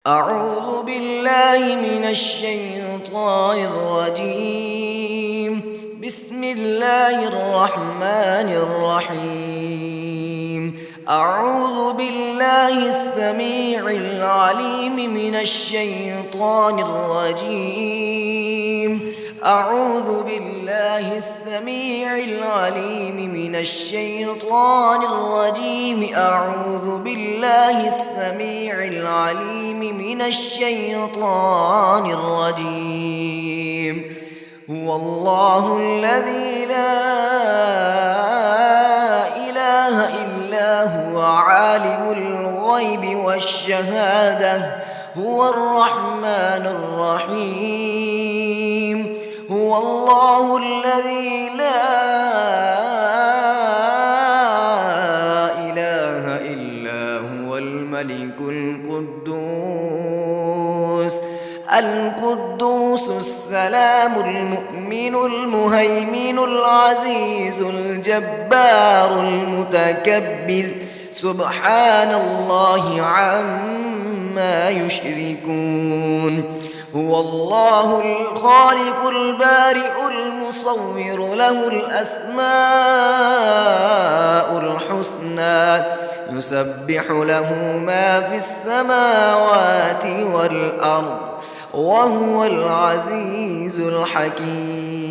أعوذ بالله من الشيطان الرجيم. بسم الله الرحمن الرحيم. أعوذ بالله السميع العليم من الشيطان الرجيم. أعوذ بالله السميع العليم من الشيطان الرجيم. أعوذ بالله السميع العليم من الشيطان الرجيم. هو الله الذي لا إله إلا هو عالم الغيب والشهادة هو الرحمن الرحيم. هو الله الذي لا إله إلا هو الملك القدوس السلام المؤمن المهيمن العزيز الجبار المتكبر سبحان الله عما يشركون. هو الله الخالق البارئ المصور له الأسماء الحسنى يسبح له ما في السماوات والأرض وهو العزيز الحكيم.